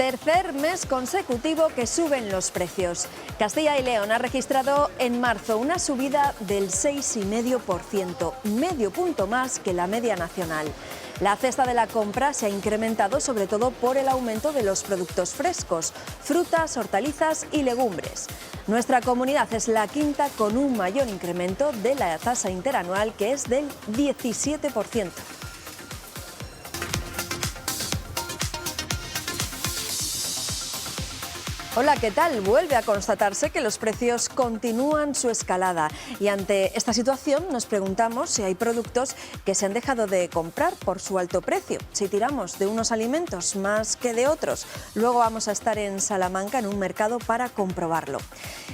Tercer mes consecutivo que suben los precios. Castilla y León ha registrado en marzo una subida del 6,5%, medio punto más que la media nacional. La cesta de la compra se ha incrementado sobre todo por el aumento de los productos frescos, frutas, hortalizas y legumbres. Nuestra comunidad es la quinta con un mayor incremento de la tasa interanual, que es del 17%. Hola, ¿qué tal? Vuelve a constatarse que los precios continúan su escalada y ante esta situación nos preguntamos si hay productos que se han dejado de comprar por su alto precio, si tiramos de unos alimentos más que de otros. Luego vamos a estar en Salamanca en un mercado para comprobarlo.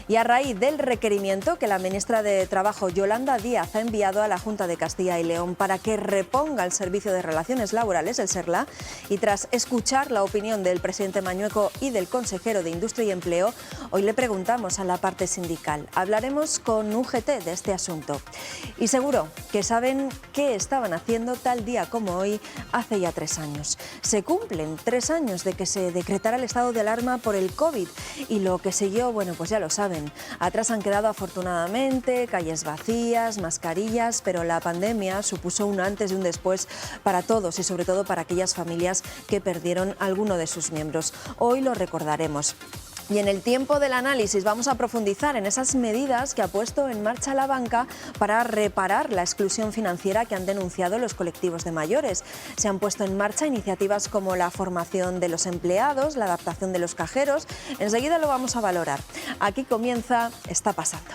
Y a raíz del requerimiento que la ministra de Trabajo, Yolanda Díaz, ha enviado a la Junta de Castilla y León para que reponga el Servicio de Relaciones Laborales, el SERLA, y tras escuchar la opinión del presidente Mañueco y del consejero de Industria y Empleo, hoy le preguntamos a la parte sindical. Hablaremos con UGT de este asunto. Y seguro que saben qué estaban haciendo tal día como hoy hace ya 3 años. Se cumplen 3 años de que se decretara el estado de alarma por el COVID y lo que siguió, bueno, pues ya lo saben. Atrás han quedado afortunadamente calles vacías, mascarillas, pero la pandemia supuso un antes y un después para todos y sobre todo para aquellas familias que perdieron alguno de sus miembros. Hoy lo recordaremos. Y en el tiempo del análisis vamos a profundizar en esas medidas que ha puesto en marcha la banca para reparar la exclusión financiera que han denunciado los colectivos de mayores. Se han puesto en marcha iniciativas como la formación de los empleados, la adaptación de los cajeros. Enseguida lo vamos a valorar. Aquí comienza Está Pasando.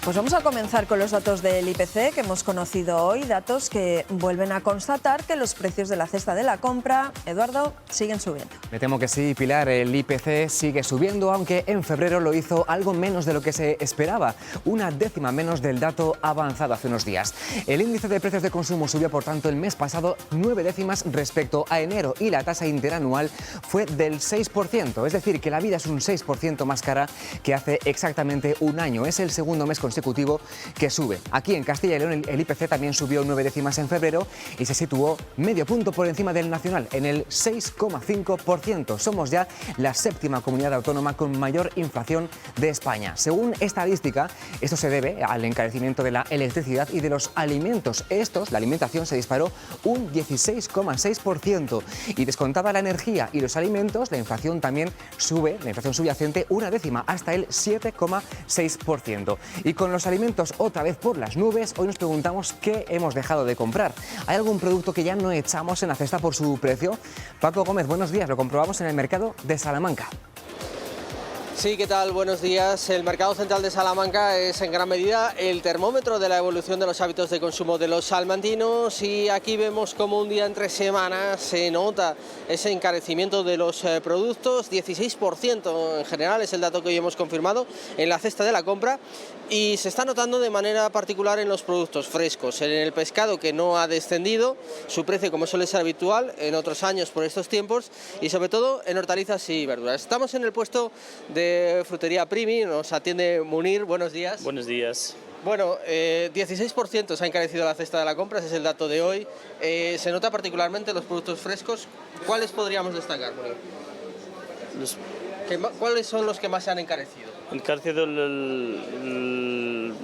Pues vamos a comenzar con los datos del IPC que hemos conocido hoy, datos que vuelven a constatar que los precios de la cesta de la compra, Eduardo, siguen subiendo. Me temo que sí, Pilar, el IPC sigue subiendo, aunque en febrero lo hizo algo menos de lo que se esperaba, una décima menos del dato avanzado hace unos días. El índice de precios de consumo subió, por tanto, el mes pasado 9 décimas respecto a enero y la tasa interanual fue del 6%, es decir, que la vida es un 6% más cara que hace exactamente un año. Es el segundo mes consecutivo que sube. Aquí en Castilla y León el IPC también subió 9 décimas en febrero y se situó medio punto por encima del nacional, en el 6,5%. Somos ya la séptima comunidad autónoma con mayor inflación de España. Según estadística, esto se debe al encarecimiento de la electricidad y de los alimentos. La alimentación se disparó un 16,6% y descontada la energía y los alimentos, la inflación también sube, la inflación subyacente, una décima hasta el 7,6%. Y con los alimentos otra vez por las nubes, hoy nos preguntamos qué hemos dejado de comprar. ¿Hay algún producto que ya no echamos en la cesta por su precio? Paco Gómez, buenos días, lo comprobamos en el mercado de Salamanca. Sí, ¿qué tal? Buenos días. El mercado central de Salamanca es en gran medida el termómetro de la evolución de los hábitos de consumo de los salmantinos y aquí vemos como un día entre semanas se nota ese encarecimiento de los productos, 16% en general es el dato que hoy hemos confirmado en la cesta de la compra y se está notando de manera particular en los productos frescos, en el pescado que no ha descendido su precio como suele ser habitual en otros años por estos tiempos y sobre todo en hortalizas y verduras. Estamos en el puesto de Frutería Primi, nos atiende Munir, buenos días. Buenos días. Bueno, 16% se ha encarecido la cesta de la compra, ese es el dato de hoy. Se nota particularmente los productos frescos. ¿Cuáles podríamos destacar, Munir? ¿Cuáles son los que más se han encarecido? Encarecido el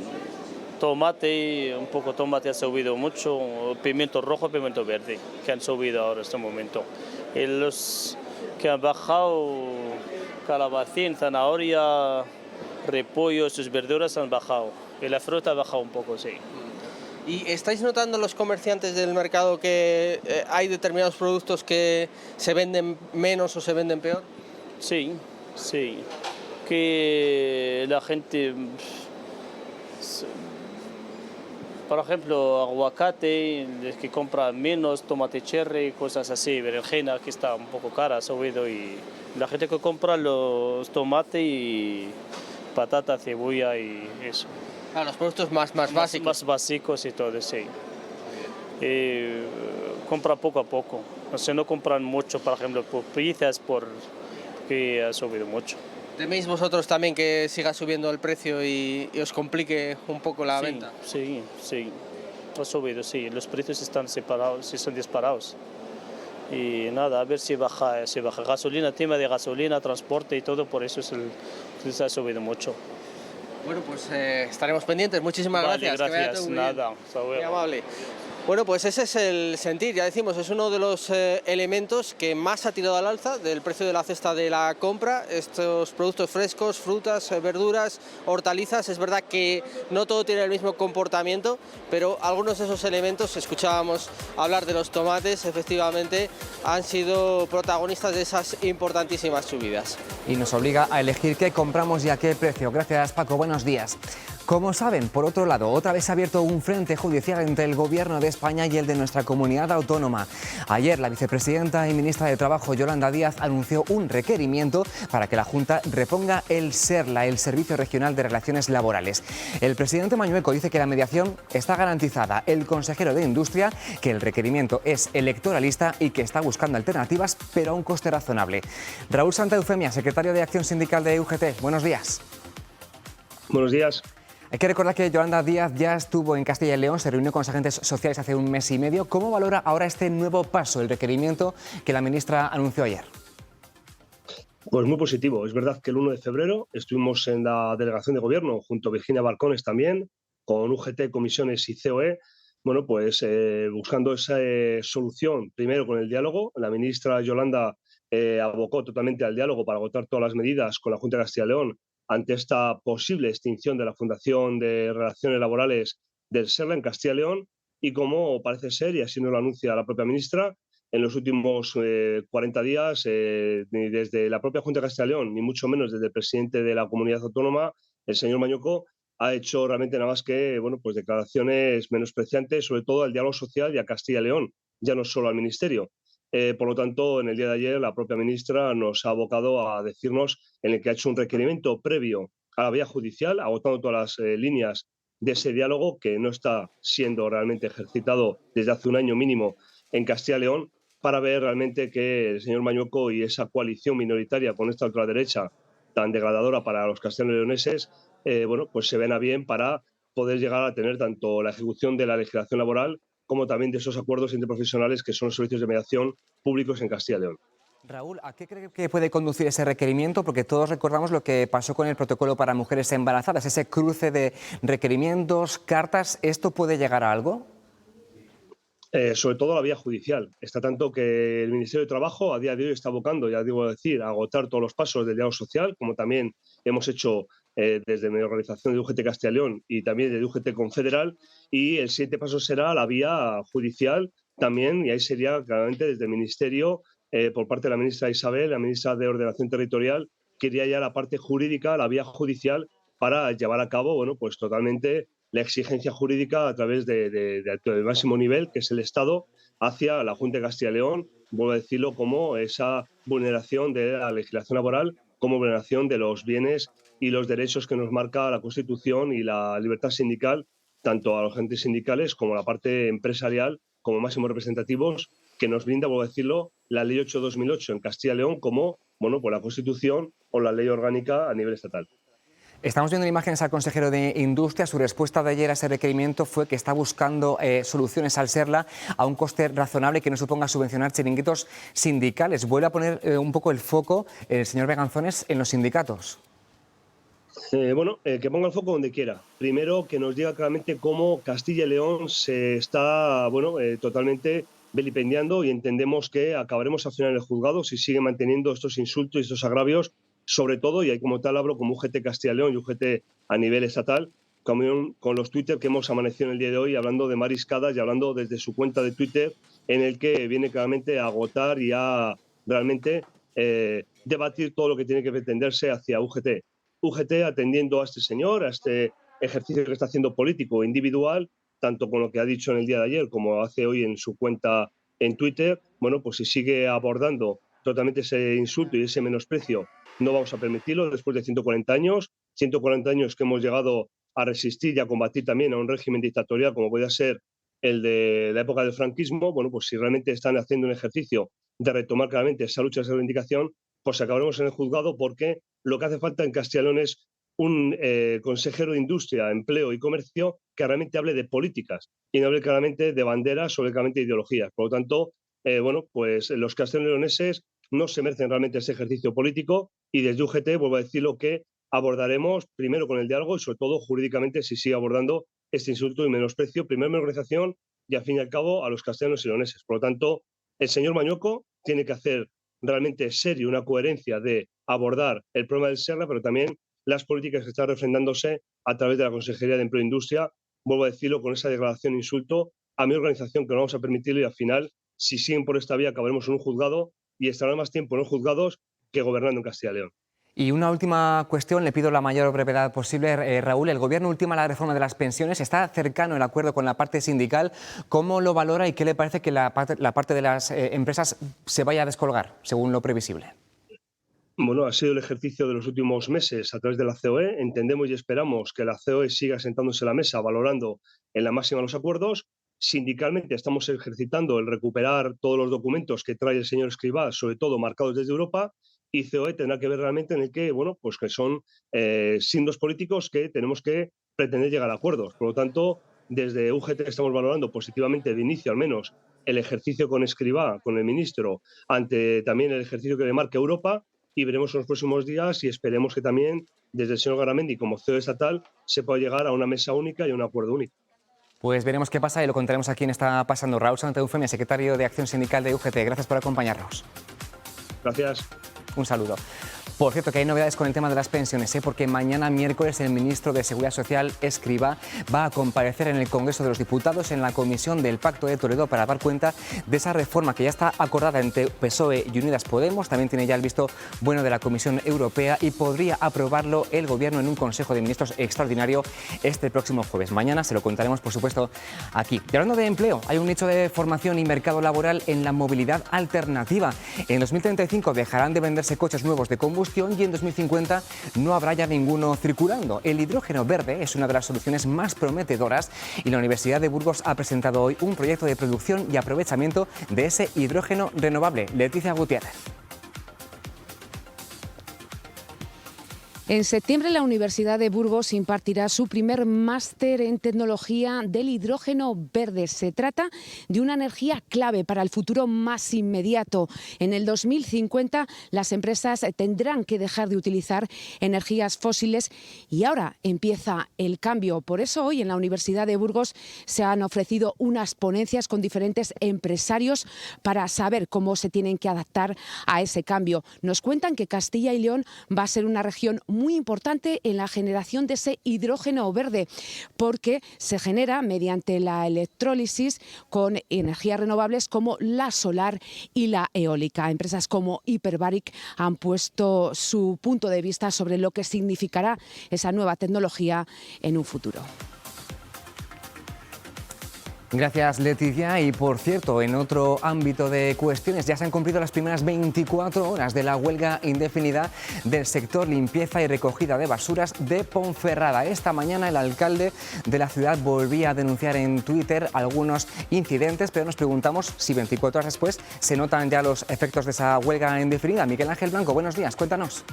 tomate, un poco tomate ha subido mucho, pimiento rojo, pimiento verde, que han subido ahora en este momento. Y los que han bajado, calabacín, zanahoria, repollo, sus verduras han bajado. Y la fruta ha bajado un poco, sí. ¿Y estáis notando los comerciantes del mercado que hay determinados productos que se venden menos o se venden peor? Sí, sí. Que la gente, por ejemplo, aguacate, es que compra menos, tomate cherry, cosas así, berenjena que está un poco cara, ha subido y la gente que compra los tomates y patata, cebolla y eso. Los productos más básicos. Más básicos y todo, sí. compra poco a poco. O sea, no compran mucho, por ejemplo, por pizzas, porque ha subido mucho. ¿Teméis vosotros también que siga subiendo el precio y os complique un poco la Sí, venta? sí, sí. Ha subido, sí. Los precios están separados, sí están disparados. Y nada, a ver si baja gasolina, tema de gasolina, transporte y todo, por eso ha subido mucho. Bueno, pues estaremos pendientes. Muchísimas Vale, gracias. Que vaya gracias, todo muy bien. nada. Hasta Muy luego. amable. Bueno, pues ese es el sentir, ya decimos, es uno de los elementos que más ha tirado al alza del precio de la cesta de la compra, estos productos frescos, frutas, verduras, hortalizas. Es verdad que no todo tiene el mismo comportamiento, pero algunos de esos elementos, escuchábamos hablar de los tomates, efectivamente han sido protagonistas de esas importantísimas subidas. Y nos obliga a elegir qué compramos y a qué precio. Gracias, Paco. Buenos días. Como saben, por otro lado, otra vez se ha abierto un frente judicial entre el Gobierno de España y el de nuestra comunidad autónoma. Ayer, la vicepresidenta y ministra de Trabajo, Yolanda Díaz, anunció un requerimiento para que la Junta reponga el SERLA, el Servicio Regional de Relaciones Laborales. El presidente Mañueco dice que la mediación está garantizada. El consejero de Industria, que el requerimiento es electoralista y que está buscando alternativas, pero a un coste razonable. Raúl Santa Eufemia, secretario de Acción Sindical de UGT. Buenos días. Buenos días. Hay que recordar que Yolanda Díaz ya estuvo en Castilla y León, se reunió con los agentes sociales hace un mes y medio. ¿Cómo valora ahora este nuevo paso, el requerimiento que la ministra anunció ayer? Pues muy positivo. Es verdad que el 1 de febrero estuvimos en la delegación de gobierno junto a Virginia Balcones también, con UGT, comisiones y COE, bueno, pues buscando esa solución, primero con el diálogo. La ministra Yolanda abocó totalmente al diálogo para agotar todas las medidas con la Junta de Castilla y León ante esta posible extinción de la Fundación de Relaciones Laborales del SERLA en Castilla y León, y como parece ser, y así nos lo anuncia la propia ministra, en los últimos 40 días, ni desde la propia Junta de Castilla y León, ni mucho menos desde el presidente de la comunidad autónoma, el señor Mañueco, ha hecho realmente nada más que pues declaraciones menospreciantes, sobre todo al diálogo social y a Castilla y León, ya no solo al Ministerio. Por lo tanto, en el día de ayer, la propia ministra nos ha abocado a decirnos en el que ha hecho un requerimiento previo a la vía judicial, agotando todas las líneas de ese diálogo que no está siendo realmente ejercitado desde hace un año mínimo en Castilla y León, para ver realmente que el señor Mañueco y esa coalición minoritaria con esta ultraderecha tan degradadora para los castellano-leoneses, bueno, pues se ven a bien para poder llegar a tener tanto la ejecución de la legislación laboral como también de esos acuerdos interprofesionales que son los servicios de mediación públicos en Castilla y León. Raúl, ¿a qué cree que puede conducir ese requerimiento? Porque todos recordamos lo que pasó con el protocolo para mujeres embarazadas, ese cruce de requerimientos, cartas. ¿Esto puede llegar a algo? Sobre todo la vía judicial. Está tanto que el Ministerio de Trabajo a día de hoy está abocando, ya digo decir, a agotar todos los pasos del diálogo social, como también hemos hecho desde mi organización de UGT Castilla y León y también de UGT Confederal, y el siguiente paso será la vía judicial también, y ahí sería claramente desde el Ministerio, por parte de la ministra Isabel, la ministra de Ordenación Territorial, quería ya la parte jurídica, la vía judicial, para llevar a cabo, bueno, pues totalmente la exigencia jurídica a través del máximo nivel, que es el Estado, hacia la Junta de Castilla y León, vuelvo a decirlo, como esa vulneración de la legislación laboral, como vulneración de los bienes y los derechos que nos marca la Constitución y la libertad sindical, tanto a los agentes sindicales como a la parte empresarial, como máximos representativos, que nos brinda, vuelvo a decirlo, la Ley 8/2008 en Castilla y León, como bueno, pues la Constitución o la ley orgánica a nivel estatal. Estamos viendo imágenes al consejero de Industria. Su respuesta de ayer a ese requerimiento fue que está buscando soluciones al SERLA a un coste razonable que no suponga subvencionar chiringuitos sindicales. Vuelve a poner un poco el foco el señor Beganzones en los sindicatos. Que ponga el foco donde quiera. Primero, que nos diga claramente cómo Castilla y León se está totalmente vilipendiando, y entendemos que acabaremos al final en el juzgado si sigue manteniendo estos insultos y estos agravios, sobre todo, y ahí como tal hablo como UGT Castilla y León y UGT a nivel estatal, con los Twitter que hemos amanecido en el día de hoy hablando de mariscadas y hablando desde su cuenta de Twitter, en el que viene claramente a agotar y a realmente debatir todo lo que tiene que pretenderse hacia UGT. UGT atendiendo a este señor, a este ejercicio que está haciendo político individual, tanto con lo que ha dicho en el día de ayer como hace hoy en su cuenta en Twitter, bueno, pues si sigue abordando totalmente ese insulto y ese menosprecio, no vamos a permitirlo después de 140 años que hemos llegado a resistir y a combatir también a un régimen dictatorial como puede ser el de la época del franquismo. Bueno, pues si realmente están haciendo un ejercicio de retomar claramente esa lucha, esa reivindicación, pues acabaremos en el juzgado, porque lo que hace falta en Castilla y León es un consejero de Industria, Empleo y Comercio que realmente hable de políticas y no hable claramente de banderas o claramente de ideologías. Por lo tanto, bueno, pues los castellanoleoneses no se merecen realmente ese ejercicio político, y desde UGT vuelvo a decir lo que abordaremos primero con el diálogo y sobre todo jurídicamente si sigue abordando este insulto y menosprecio, primero en la organización y al fin y al cabo a los castellanos y leoneses. Por lo tanto, el señor Mañueco tiene que hacer realmente serio una coherencia de abordar el problema del Serra, pero también las políticas que están refrendándose a través de la Consejería de Empleo e Industria. Vuelvo a decirlo, con esa degradación e insulto a mi organización, que no vamos a permitirlo, y al final, si siguen por esta vía, acabaremos en un juzgado y estarán más tiempo en los juzgados que gobernando en Castilla y León. Y una última cuestión, le pido la mayor brevedad posible. Raúl, el Gobierno ultima la reforma de las pensiones, está cercano el acuerdo con la parte sindical. ¿Cómo lo valora y qué le parece que la parte de las empresas se vaya a descolgar, según lo previsible? Bueno, ha sido el ejercicio de los últimos meses a través de la COE. Entendemos y esperamos que la COE siga sentándose a la mesa, valorando en la máxima los acuerdos. Sindicalmente estamos ejercitando el recuperar todos los documentos que trae el señor Escrivá, sobre todo marcados desde Europa, y COE tendrá que ver realmente en el que, bueno, pues que son signos políticos que tenemos que pretender llegar a acuerdos. Por lo tanto, desde UGT estamos valorando positivamente, de inicio al menos, el ejercicio con Escrivá, con el ministro, ante también el ejercicio que le marca Europa, y veremos en los próximos días, y esperemos que también desde el señor Garamendi como CEO estatal se pueda llegar a una mesa única y a un acuerdo único. Pues veremos qué pasa y lo contaremos aquí en Está Pasando. Raúl Santaeufemia, secretario de Acción Sindical de UGT, gracias por acompañarnos. Gracias. Un saludo. Por cierto, que hay novedades con el tema de las pensiones, porque mañana miércoles el ministro de Seguridad Social, Escrivá, va a comparecer en el Congreso de los Diputados en la Comisión del Pacto de Toledo para dar cuenta de esa reforma que ya está acordada entre PSOE y Unidas Podemos. También tiene ya el visto bueno de la Comisión Europea y podría aprobarlo el Gobierno en un Consejo de Ministros extraordinario este próximo jueves. Mañana se lo contaremos, por supuesto, aquí. Y hablando de empleo, hay un nicho de formación y mercado laboral en la movilidad alternativa. En 2035 dejarán de venderse coches nuevos de combustión y en 2050 no habrá ya ninguno circulando. El hidrógeno verde es una de las soluciones más prometedoras y la Universidad de Burgos ha presentado hoy un proyecto de producción y aprovechamiento de ese hidrógeno renovable. Leticia Gutiérrez. En septiembre la Universidad de Burgos impartirá su primer máster en tecnología del hidrógeno verde. Se trata de una energía clave para el futuro más inmediato. En el 2050 las empresas tendrán que dejar de utilizar energías fósiles y ahora empieza el cambio. Por eso hoy en la Universidad de Burgos se han ofrecido unas ponencias con diferentes empresarios para saber cómo se tienen que adaptar a ese cambio. Nos cuentan que Castilla y León va a ser una región muy importante en la generación de ese hidrógeno verde, porque se genera mediante la electrólisis con energías renovables como la solar y la eólica. Empresas como Hyperbaric han puesto su punto de vista sobre lo que significará esa nueva tecnología en un futuro. Gracias, Leticia. Y por cierto, en otro ámbito de cuestiones, ya se han cumplido las primeras 24 horas de la huelga indefinida del sector limpieza y recogida de basuras de Ponferrada. Esta mañana el alcalde de la ciudad volvía a denunciar en Twitter algunos incidentes, pero nos preguntamos si 24 horas después se notan ya los efectos de esa huelga indefinida. Miguel Ángel Blanco, buenos días, cuéntanos.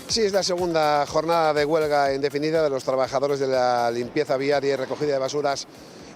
Sí, es la segunda jornada de huelga indefinida de los trabajadores de la limpieza viaria y recogida de basuras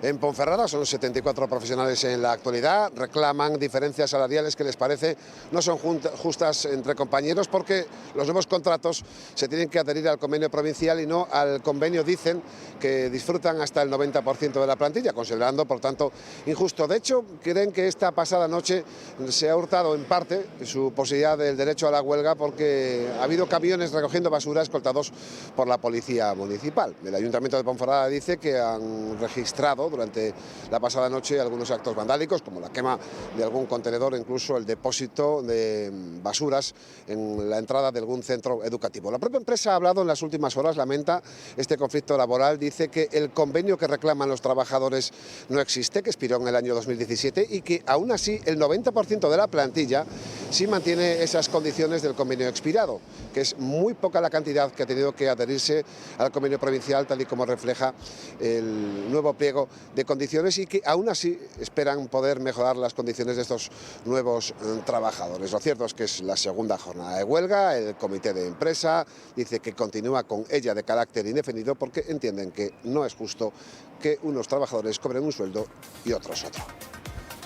en Ponferrada. Son los 74 profesionales en la actualidad. Reclaman diferencias salariales que les parece no son justas entre compañeros, porque los nuevos contratos se tienen que adherir al convenio provincial y no al convenio, dicen, que disfrutan hasta el 90% de la plantilla, considerando, por tanto, injusto. De hecho, creen que esta pasada noche se ha hurtado en parte su posibilidad del derecho a la huelga, porque ha habido camiones recogiendo basura escoltados por la policía municipal. El Ayuntamiento de Ponferrada dice que han registrado provocado durante la pasada noche algunos actos vandálicos, como la quema de algún contenedor, incluso el depósito de basuras en la entrada de algún centro educativo. La propia empresa ha hablado en las últimas horas, lamenta este conflicto laboral, dice que el convenio que reclaman los trabajadores no existe, que expiró en el año 2017 y que aún así el 90% de la plantilla sí mantiene esas condiciones del convenio expirado, que es muy poca la cantidad que ha tenido que adherirse al convenio provincial, tal y como refleja el nuevo pliego de condiciones, y que aún así esperan poder mejorar las condiciones de estos nuevos trabajadores. Lo cierto es que es la segunda jornada de huelga. El comité de empresa dice que continúa con ella de carácter indefinido porque entienden que no es justo que unos trabajadores cobren un sueldo y otros otro.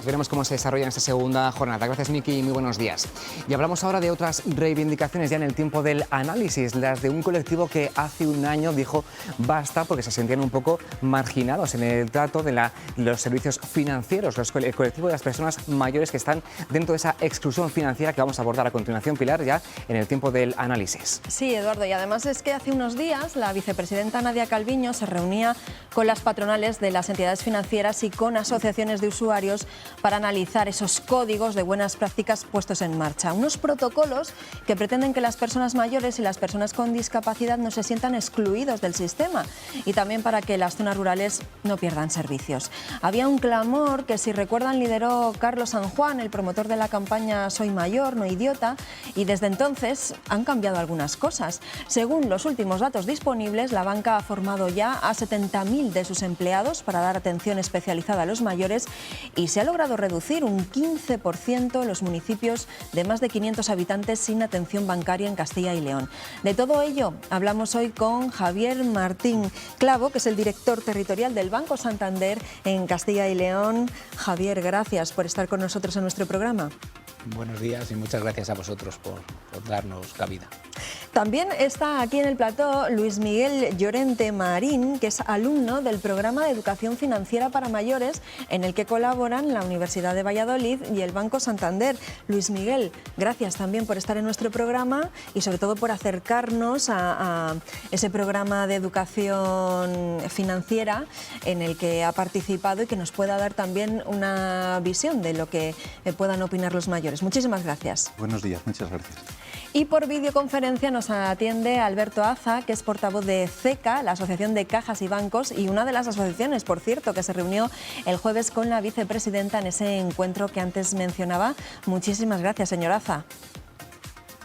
Veremos cómo se desarrolla en esta segunda jornada. Gracias, Miki, y muy buenos días. Y hablamos ahora de otras reivindicaciones ya en el tiempo del análisis, las de un colectivo que hace un año dijo basta porque se sentían un poco marginados en el trato de los servicios financieros, el colectivo de las personas mayores que están dentro de esa exclusión financiera que vamos a abordar a continuación, Pilar, ya en el tiempo del análisis. Sí, Eduardo, y además es que hace unos días la vicepresidenta Nadia Calviño se reunía con las patronales de las entidades financieras y con asociaciones de usuarios para analizar esos códigos de buenas prácticas puestos en marcha. Unos protocolos que pretenden que las personas mayores y las personas con discapacidad no se sientan excluidos del sistema y también para que las zonas rurales no pierdan servicios. Había un clamor que, si recuerdan, lideró Carlos San Juan, el promotor de la campaña Soy Mayor, no idiota, y desde entonces han cambiado algunas cosas. Según los últimos datos disponibles, la banca ha formado ya a 70.000 de sus empleados para dar atención especializada a los mayores y se ha logrado reducir un 15% los municipios de más de 500 habitantes sin atención bancaria en Castilla y León. De todo ello hablamos hoy con Javier Martín Clavo, que es el director territorial del Banco Santander en Castilla y León. Javier, gracias por estar con nosotros en nuestro programa. Buenos días y muchas gracias a vosotros por darnos cabida. También está aquí en el plató Luis Miguel Llorente Marín, que es alumno del programa de Educación Financiera para Mayores, en el que colaboran la Universidad de Valladolid y el Banco Santander. Luis Miguel, gracias también por estar en nuestro programa y sobre todo por acercarnos a ese programa de educación financiera en el que ha participado y que nos pueda dar también una visión de lo que puedan opinar los mayores. Muchísimas gracias. Buenos días, muchas gracias. Y por videoconferencia nos atiende Alberto Aza, que es portavoz de CECA, la Asociación de Cajas y Bancos, y una de las asociaciones, por cierto, que se reunió el jueves con la vicepresidenta en ese encuentro que antes mencionaba. Muchísimas gracias, señor Aza.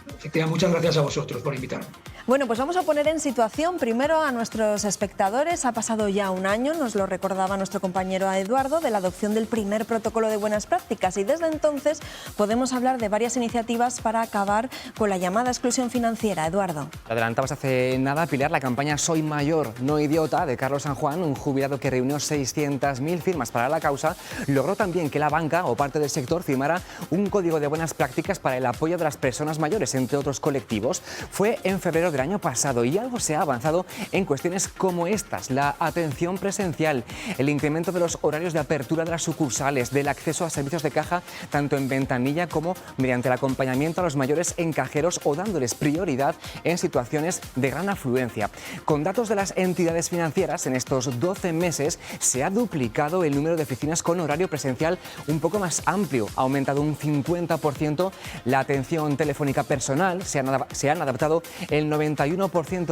Efectivamente, muchas gracias a vosotros por invitarme. Bueno, pues vamos a poner en situación primero a nuestros espectadores. Ha pasado ya un año, nos lo recordaba nuestro compañero Eduardo, de la adopción del primer protocolo de buenas prácticas, y desde entonces podemos hablar de varias iniciativas para acabar con la llamada exclusión financiera. Eduardo. Adelantabas hace nada, Pilar, la campaña Soy Mayor, no idiota, de Carlos San Juan, un jubilado que reunió 600.000 firmas para la causa, logró también que la banca o parte del sector firmara un código de buenas prácticas para el apoyo de las personas mayores, entre otros colectivos. Fue en febrero del año pasado y algo se ha avanzado en cuestiones como estas: la atención presencial, el incremento de los horarios de apertura de las sucursales, del acceso a servicios de caja tanto en ventanilla como mediante el acompañamiento a los mayores en cajeros o dándoles prioridad en situaciones de gran afluencia. Con datos de las entidades financieras, en estos 12 meses se ha duplicado el número de oficinas con horario presencial un poco más amplio, ha aumentado un 50% la atención telefónica personal, se han adaptado el 91%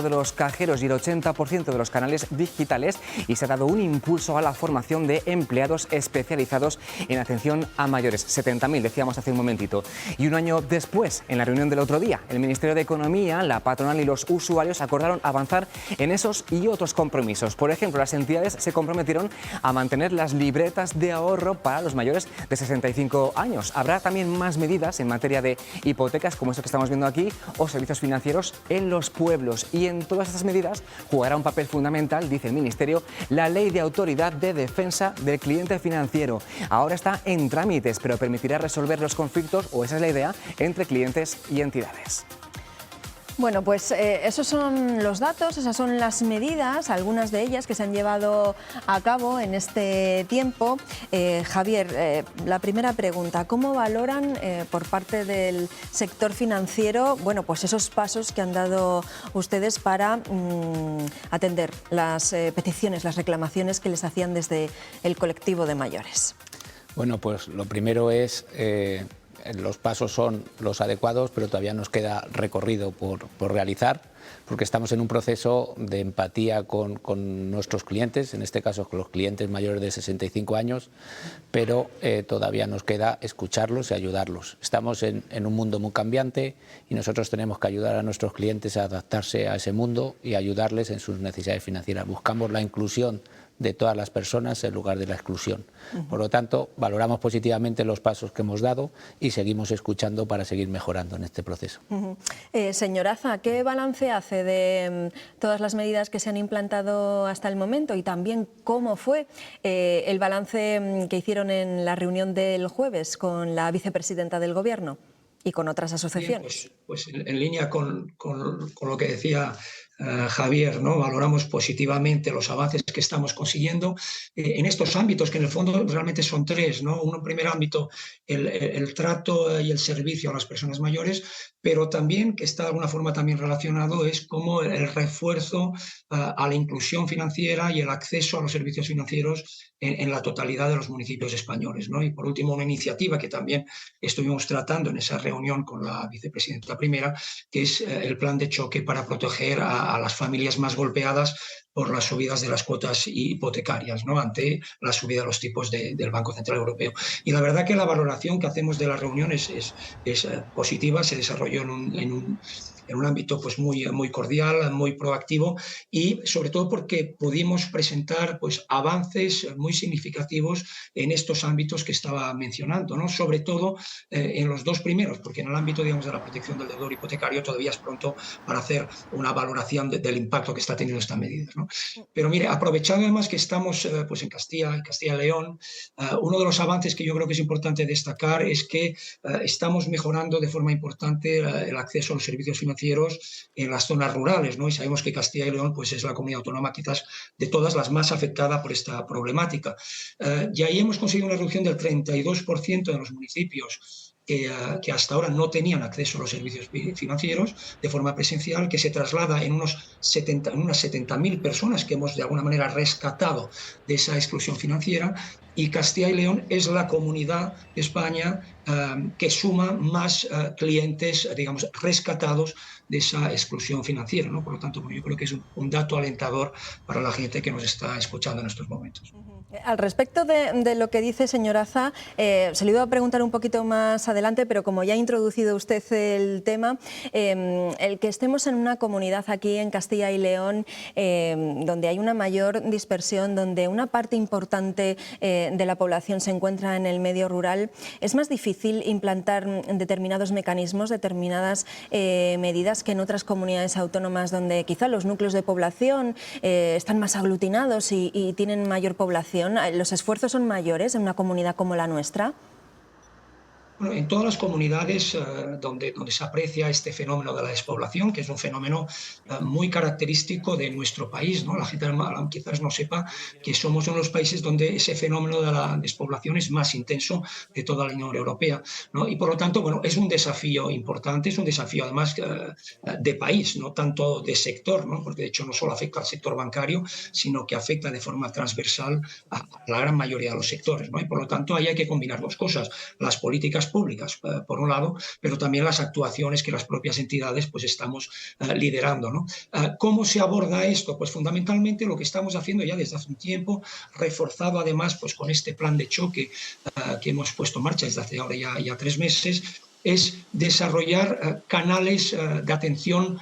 de los cajeros y el 80% de los canales digitales, y se ha dado un impulso a la formación de empleados especializados en atención a mayores, 70.000, decíamos hace un momentito. Y un año después, en la reunión del otro día, el Ministerio de Economía, la patronal y los usuarios acordaron avanzar en esos y otros compromisos. Por ejemplo, las entidades se comprometieron a mantener las libretas de ahorro para los mayores de 65 años. Habrá también más medidas en materia de hipotecas, como esto que estamos viendo aquí, o servicios financieros en los pueblos, y en todas estas medidas jugará un papel fundamental, dice el Ministerio, la Ley de Autoridad de Defensa del Cliente Financiero. Ahora está en trámites, pero permitirá resolver los conflictos, o esa es la idea, entre clientes y entidades. Bueno, pues esos son los datos, esas son las medidas, algunas de ellas que se han llevado a cabo en este tiempo. Javier, la primera pregunta, ¿cómo valoran por parte del sector financiero, bueno, pues esos pasos que han dado ustedes para atender las peticiones, las reclamaciones que les hacían desde el colectivo de mayores? Bueno, pues lo primero es, los pasos son los adecuados, pero todavía nos queda recorrido por realizar, porque estamos en un proceso de empatía con nuestros clientes, en este caso con los clientes mayores de 65 años, pero todavía nos queda escucharlos y ayudarlos. Estamos en un mundo muy cambiante y nosotros tenemos que ayudar a nuestros clientes a adaptarse a ese mundo y ayudarles en sus necesidades financieras. Buscamos la inclusión de todas las personas en lugar de la exclusión. Por lo tanto, valoramos positivamente los pasos que hemos dado y seguimos escuchando para seguir mejorando en este proceso. Señor Aza, ¿qué balance hace de todas las medidas que se han implantado hasta el momento y también cómo fue el balance que hicieron en la reunión del jueves con la vicepresidenta del Gobierno y con otras asociaciones? Bien, pues en línea con lo que decía Javier, ¿no? Valoramos positivamente los avances que estamos consiguiendo en estos ámbitos, que en el fondo realmente son tres, ¿no? Uno, en primer ámbito, el trato y el servicio a las personas mayores, pero también, que está de alguna forma también relacionado, es como el refuerzo a la inclusión financiera y el acceso a los servicios financieros en la totalidad de los municipios españoles, ¿no? Y por último, una iniciativa que también estuvimos tratando en esa reunión con la vicepresidenta primera, que es el plan de choque para proteger a las familias más golpeadas por las subidas de las cuotas hipotecarias, ¿no? Ante la subida de los tipos del Banco Central Europeo. Y la verdad que la valoración que hacemos de la reunión es positiva, se desarrolló en un ámbito pues muy cordial, muy proactivo y sobre todo porque pudimos presentar pues avances muy significativos en estos ámbitos que estaba mencionando, ¿no? Sobre todo en los dos primeros, porque en el ámbito, digamos, de la protección del deudor hipotecario todavía es pronto para hacer una valoración del impacto que está teniendo esta medida, ¿no? Pero mire, aprovechando además que estamos pues en Castilla y León, uno de los avances que yo creo que es importante destacar es que estamos mejorando de forma importante el acceso a los servicios financieros en las zonas rurales, ¿no? Y sabemos que Castilla y León pues, es la comunidad autónoma quizás de todas las más afectada por esta problemática. Y ahí hemos conseguido una reducción del 32% de los municipios que hasta ahora no tenían acceso a los servicios financieros de forma presencial, que se traslada en unas 70.000 personas que hemos de alguna manera rescatado de esa exclusión financiera, y Castilla y León es la comunidad de España que suma más clientes, digamos, rescatados de esa exclusión financiera, ¿no? Por lo tanto, yo creo que es un dato alentador para la gente que nos está escuchando en estos momentos. Al respecto de lo que dice, señor Aza, se le iba a preguntar un poquito más adelante, pero como ya ha introducido usted el tema, el que estemos en una comunidad aquí en Castilla y León donde hay una mayor dispersión, donde una parte importante de la población se encuentra en el medio rural, es más difícil implantar determinados mecanismos, determinadas medidas que en otras comunidades autónomas donde quizá los núcleos de población están más aglutinados y tienen mayor población. ¿Los esfuerzos son mayores en una comunidad como la nuestra? Bueno, en todas las comunidades donde se aprecia este fenómeno de la despoblación, que es un fenómeno muy característico de nuestro país, ¿no? La gente quizás no sepa que somos uno de los países donde ese fenómeno de la despoblación es más intenso de toda la Unión Europea, ¿no? Y por lo tanto, bueno, es un desafío importante, es un desafío además de país, no tanto de sector, ¿no? Porque de hecho no solo afecta al sector bancario, sino que afecta de forma transversal a la gran mayoría de los sectores, ¿no? Y por lo tanto ahí hay que combinar dos cosas, las políticas públicas, por un lado, pero también las actuaciones que las propias entidades pues estamos liderando, ¿no? ¿Cómo se aborda esto? Pues fundamentalmente lo que estamos haciendo ya desde hace un tiempo, reforzado además pues con este plan de choque que hemos puesto en marcha desde hace ahora ya 3 meses, es desarrollar canales de atención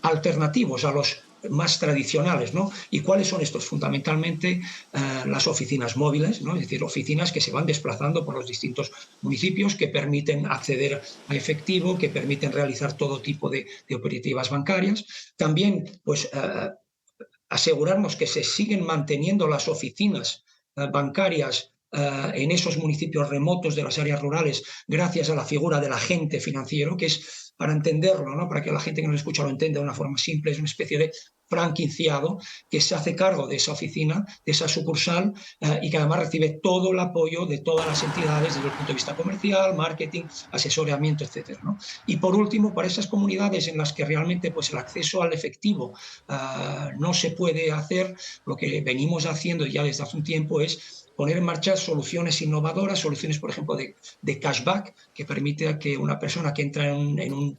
alternativos a los más tradicionales, ¿no? ¿Y cuáles son estos? Fundamentalmente las oficinas móviles, ¿no? Es decir, oficinas que se van desplazando por los distintos municipios, que permiten acceder a efectivo, que permiten realizar todo tipo de operativas bancarias. También, pues, asegurarnos que se siguen manteniendo las oficinas bancarias en esos municipios remotos de las áreas rurales gracias a la figura del agente financiero, que es para entenderlo, ¿no? Para que la gente que nos escucha lo entienda de una forma simple, es una especie de franquiciado que se hace cargo de esa oficina, de esa sucursal, y que además recibe todo el apoyo de todas las entidades desde el punto de vista comercial, marketing, asesoramiento, etcétera, ¿no? Y por último, para esas comunidades en las que realmente pues, el acceso al efectivo no se puede hacer, lo que venimos haciendo ya desde hace un tiempo es poner en marcha soluciones innovadoras, soluciones, por ejemplo, de cashback, que permite a que una persona que entra en un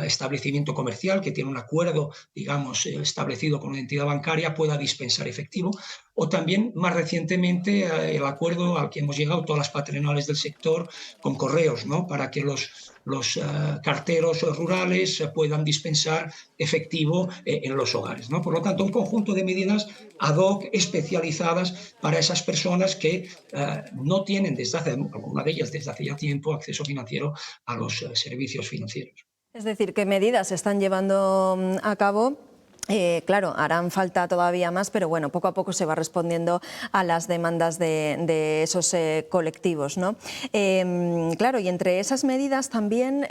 establecimiento comercial, que tiene un acuerdo, digamos, establecido con una entidad bancaria, pueda dispensar efectivo. O también, más recientemente, el acuerdo al que hemos llegado todas las patronales del sector con correos, ¿no? Para que los carteros rurales puedan dispensar efectivo en los hogares, ¿no? Por lo tanto, un conjunto de medidas ad hoc especializadas para esas personas que no tienen, alguna de ellas desde hace ya tiempo, acceso financiero a los servicios financieros. Es decir, ¿qué medidas se están llevando a cabo? Claro, harán falta todavía más, pero bueno, poco a poco se va respondiendo a las demandas de esos colectivos, ¿no? Claro, y entre esas medidas también,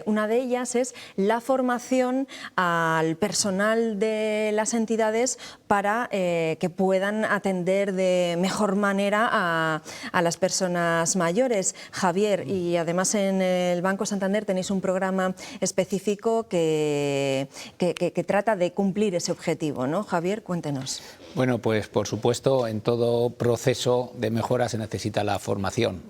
una de ellas es la formación al personal de las entidades para que puedan atender de mejor manera a las personas mayores. Javier, y además en el Banco Santander tenéis un programa específico que trata de cumplir ese objetivo, ¿no? Javier, cuéntenos. Bueno, pues por supuesto, en todo proceso de mejora se necesita la formación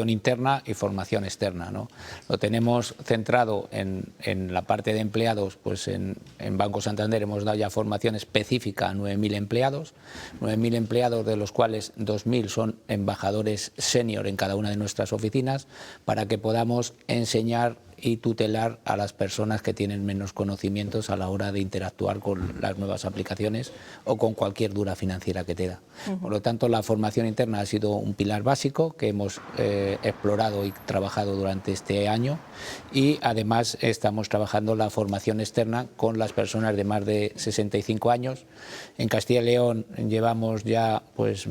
interna y formación externa, ¿no? Lo tenemos centrado en la parte de empleados, pues en Banco Santander hemos dado ya formación específica a 9.000 empleados, 9.000 empleados de los cuales 2.000 son embajadores senior en cada una de nuestras oficinas, para que podamos enseñar y tutelar a las personas que tienen menos conocimientos a la hora de interactuar con las nuevas aplicaciones o con cualquier dura financiera que te da. Por lo tanto, la formación interna ha sido un pilar básico que hemos explorado y trabajado durante este año, y además estamos trabajando la formación externa con las personas de más de 65 años. En Castilla y León llevamos ya pues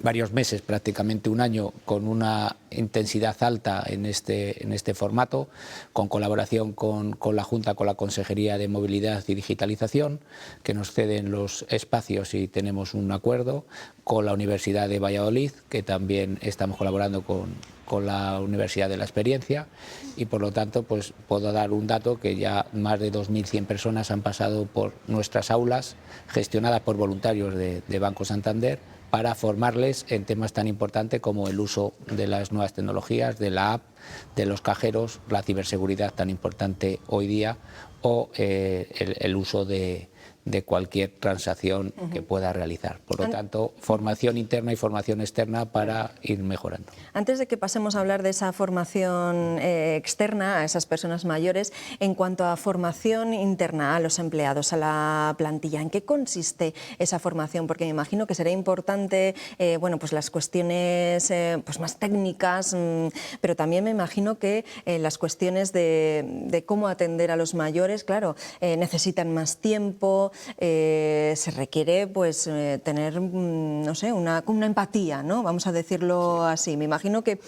varios meses, prácticamente un año, con una intensidad alta en este formato, con colaboración con la Junta, con la Consejería de Movilidad y Digitalización, que nos ceden los espacios y tenemos un acuerdo, con la Universidad de Valladolid, que también estamos colaborando con la Universidad de la Experiencia, y por lo tanto pues puedo dar un dato que ya más de 2.100 personas han pasado por nuestras aulas, gestionadas por voluntarios de Banco Santander, para formarles en temas tan importantes como el uso de las nuevas tecnologías, de la app, de los cajeros, la ciberseguridad tan importante hoy día, o el uso de cualquier transacción que pueda realizar. Por lo tanto, formación interna y formación externa para ir mejorando. Antes de que pasemos a hablar de esa formación externa a esas personas mayores, en cuanto a formación interna a los empleados, a la plantilla, ¿en qué consiste esa formación? Porque me imagino que será importante bueno, pues las cuestiones pues más técnicas, pero también me imagino que las cuestiones de cómo atender a los mayores, claro, necesitan más tiempo. Se requiere pues tener, no sé, una empatía, ¿no? Vamos a decirlo así. Me imagino que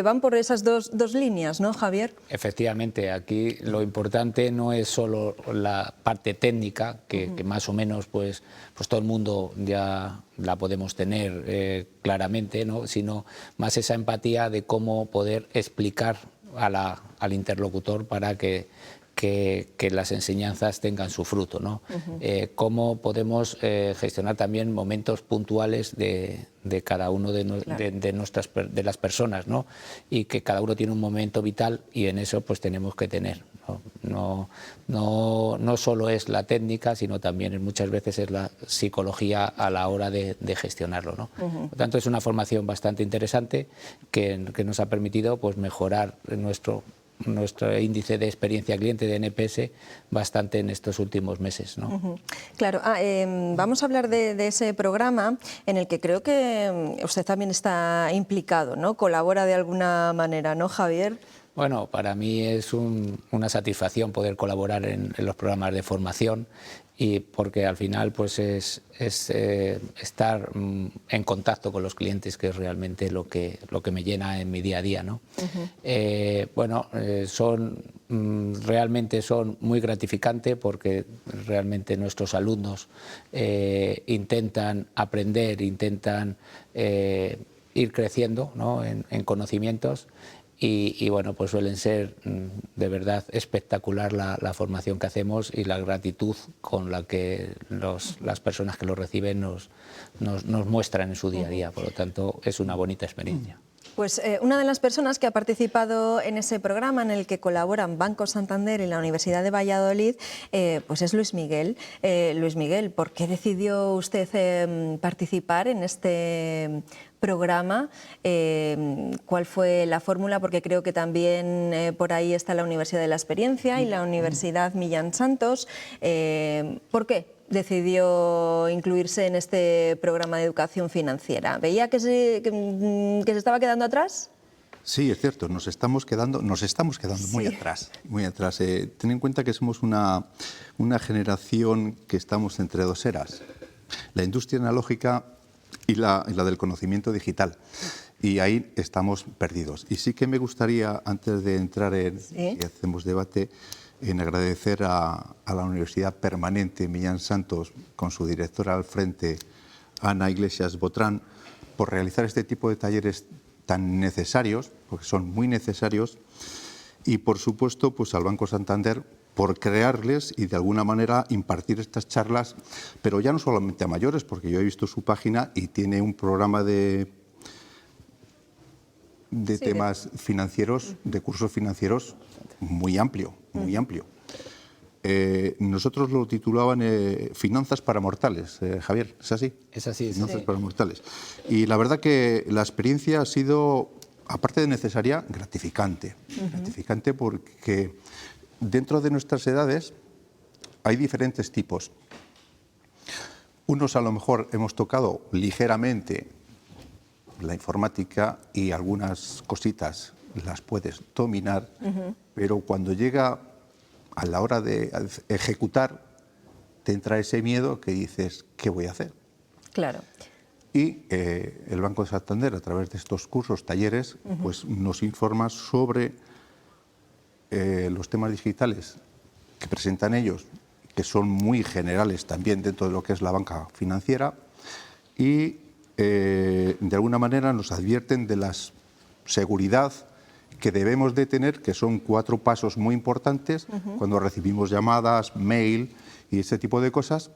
van por esas dos líneas, ¿no, Javier? Efectivamente, aquí lo importante no es solo la parte técnica, que más o menos pues todo el mundo ya la podemos tener claramente, ¿no? Sino más esa empatía de cómo poder explicar al interlocutor para que las enseñanzas tengan su fruto, ¿no? Cómo podemos gestionar también momentos puntuales de cada uno de las personas, ¿no? Y que cada uno tiene un momento vital, y en eso pues tenemos que tener, ¿no? No solo es la técnica, sino también muchas veces es la psicología a la hora de gestionarlo, ¿no? Por lo tanto, es una formación bastante interesante que nos ha permitido pues mejorar nuestro índice de experiencia cliente de NPS bastante en estos últimos meses, ¿no? Claro, vamos a hablar de ese programa en el que creo que usted también está implicado, ¿no? Colabora de alguna manera, ¿no, Javier? Bueno, para mí es una satisfacción poder colaborar en los programas de formación, y porque al final pues es estar en contacto con los clientes, que es realmente lo que me llena en mi día a día, ¿no? Realmente son muy gratificantes, porque realmente nuestros alumnos intentan aprender, intentan ir creciendo, ¿no?, en conocimientos. Y bueno, pues suelen ser de verdad espectacular la formación que hacemos y la gratitud con la que las personas que lo reciben nos muestran en su día a día. Por lo tanto, es una bonita experiencia. Pues una de las personas que ha participado en ese programa en el que colaboran Banco Santander y la Universidad de Valladolid, pues es Luis Miguel. Luis Miguel, ¿por qué decidió usted participar en este programa? ¿Cuál fue la fórmula? Porque creo que también por ahí está la Universidad de la Experiencia y la Universidad Millán Santos. ¿Por qué decidió incluirse en este programa de educación financiera? ¿Veía que se estaba quedando atrás? Sí, es cierto, nos estamos quedando muy atrás. Muy atrás. Ten en cuenta que somos una generación que estamos entre dos eras: la industria analógica y la del conocimiento digital. Y ahí estamos perdidos. Y sí que me gustaría, antes de entrar y hacemos debate, en agradecer a la Universidad Permanente Millán Santos, con su directora al frente, Ana Iglesias Botrán, por realizar este tipo de talleres tan necesarios, porque son muy necesarios, y por supuesto pues al Banco Santander por crearles y de alguna manera impartir estas charlas, pero ya no solamente a mayores, porque yo he visto su página y tiene un programa de temas financieros, de cursos financieros muy amplio, muy amplio. Nosotros lo titulaban Finanzas para Mortales, Javier, ¿es así? Es así. Finanzas para Mortales. Y la verdad que la experiencia ha sido, aparte de necesaria, gratificante. Gratificante porque dentro de nuestras edades hay diferentes tipos. Unos a lo mejor hemos tocado ligeramente la informática y algunas cositas las puedes dominar, pero cuando llega a la hora de ejecutar, te entra ese miedo que dices, ¿qué voy a hacer? Claro. Y el Banco de Santander, a través de estos cursos, talleres, pues nos informa sobre los temas digitales que presentan ellos, que son muy generales también dentro de lo que es la banca financiera, y de alguna manera nos advierten de la seguridad que debemos de tener, que son 4 pasos muy importantes cuando recibimos llamadas, mail y ese tipo de cosas,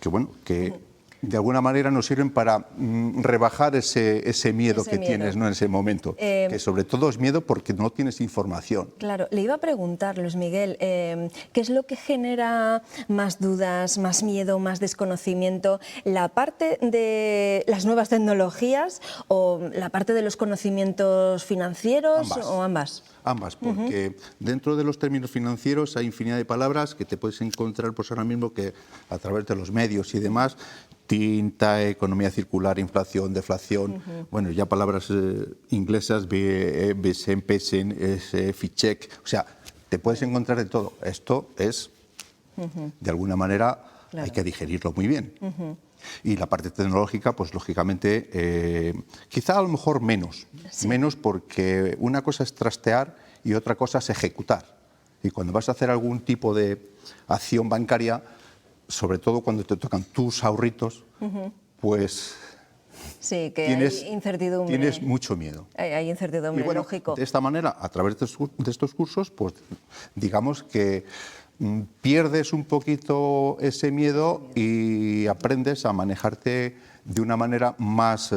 que bueno, que de alguna manera nos sirven para rebajar ese miedo que tienes, ¿no?, en ese momento, que sobre todo es miedo porque no tienes información. Claro, le iba a preguntar, Luis Miguel, ¿qué es lo que genera más dudas, más miedo, más desconocimiento? ¿La parte de las nuevas tecnologías o la parte de los conocimientos financieros o ambas? Ambas, porque dentro de los términos financieros hay infinidad de palabras que te puedes encontrar pues ahora mismo, que a través de los medios y demás, tinta, economía circular, inflación, deflación, bueno, ya palabras inglesas, Besen, Fitcheck, o sea, te puedes encontrar de todo. Esto es, de alguna manera, hay que digerirlo muy bien. Y la parte tecnológica, pues lógicamente, quizá a lo mejor menos, menos porque una cosa es trastear y otra cosa es ejecutar. Y cuando vas a hacer algún tipo de acción bancaria, sobre todo cuando te tocan tus ahorritos, pues sí, que hay incertidumbre. Tienes mucho miedo. Hay incertidumbre, y bueno, lógico. De esta manera, a través de estos cursos, pues digamos que pierdes un poquito ese miedo y aprendes a manejarte de una manera más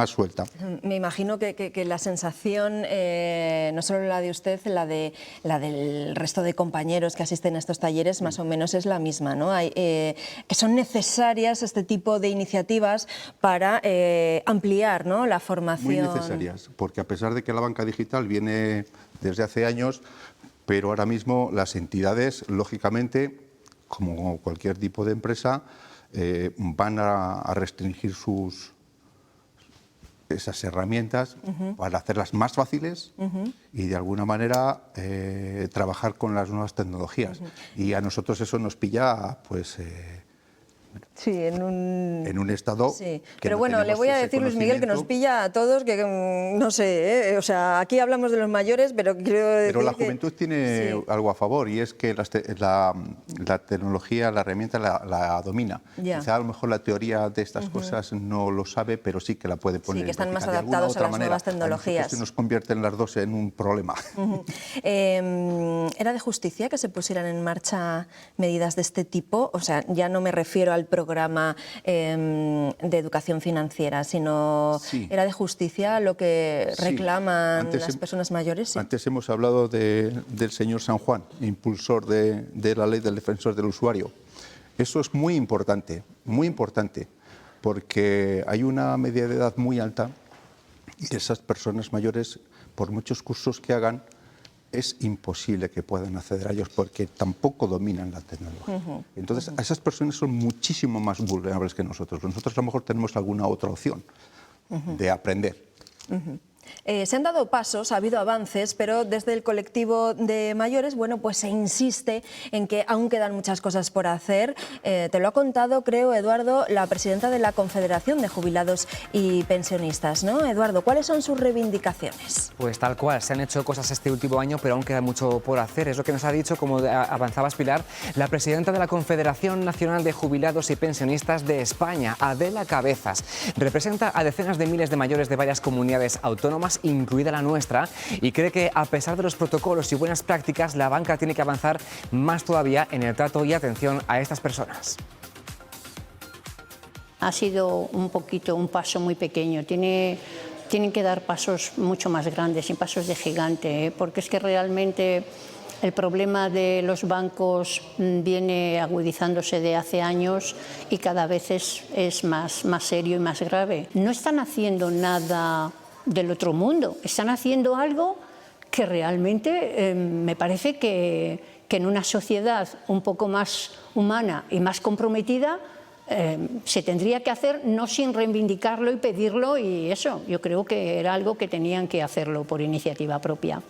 suelta. Me imagino que la sensación, no solo la de usted, la del resto de compañeros que asisten a estos talleres, más o menos es la misma, ¿no? Que son necesarias este tipo de iniciativas para ampliar, ¿no?, la formación. Muy necesarias, porque a pesar de que la banca digital viene desde hace años, pero ahora mismo las entidades, lógicamente, como cualquier tipo de empresa, van a restringir sus esas herramientas para hacerlas más fáciles y de alguna manera trabajar con las nuevas tecnologías. Y a nosotros eso nos pilla pues sí, en un estado sí. que pero no bueno, le tenemos voy a ese decir, Luis Miguel, que nos conocimiento. pilla a todos, que no sé, o sea, aquí hablamos de los mayores, pero quiero decir Pero la que- juventud tiene sí. algo a favor y es que la tecnología, la herramienta la domina. Ya. Quizá a lo mejor la teoría de estas cosas no lo sabe, pero sí que la puede poner que están en más práctica de alguna adaptados a otra las manera. nuevas tecnologías. A nosotros se nos convierten las dos en un problema. ¿Era de justicia que se pusieran en marcha medidas de este tipo? O sea, ya no me refiero al programa de educación financiera, sino Sí. ¿era de justicia lo que Sí. reclaman Antes las personas mayores? Sí. Antes hemos hablado del señor San Juan, impulsor de la ley del defensor del usuario. Eso es muy importante, porque hay una media de edad muy alta y esas personas mayores, por muchos cursos que hagan, es imposible que puedan acceder a ellos porque tampoco dominan la tecnología. Entonces, a esas personas son muchísimo más vulnerables que nosotros. Nosotros a lo mejor tenemos alguna otra opción de aprender. Se han dado pasos, ha habido avances, pero desde el colectivo de mayores, bueno, pues se insiste en que aún quedan muchas cosas por hacer. Te lo ha contado, creo, Eduardo, la presidenta de la Confederación de Jubilados y Pensionistas, ¿no? Eduardo, ¿cuáles son sus reivindicaciones? Pues tal cual, se han hecho cosas este último año, pero aún queda mucho por hacer. Es lo que nos ha dicho, como avanzabas, Pilar, la presidenta de la Confederación Nacional de Jubilados y Pensionistas de España, Adela Cabezas. Representa a decenas de miles de mayores de varias comunidades autónomas, incluida la nuestra, y cree que, a pesar de los protocolos y buenas prácticas, la banca tiene que avanzar más todavía en el trato y atención a estas personas. Ha sido un paso muy pequeño. Tienen que dar pasos mucho más grandes y pasos de gigante, ¿eh? Porque es que realmente el problema de los bancos viene agudizándose de hace años y cada vez es más serio y más grave. No están haciendo nada del otro mundo, están haciendo algo que realmente me parece que en una sociedad un poco más humana y más comprometida se tendría que hacer, no sin reivindicarlo y pedirlo, y eso, yo creo que era algo que tenían que hacerlo por iniciativa propia.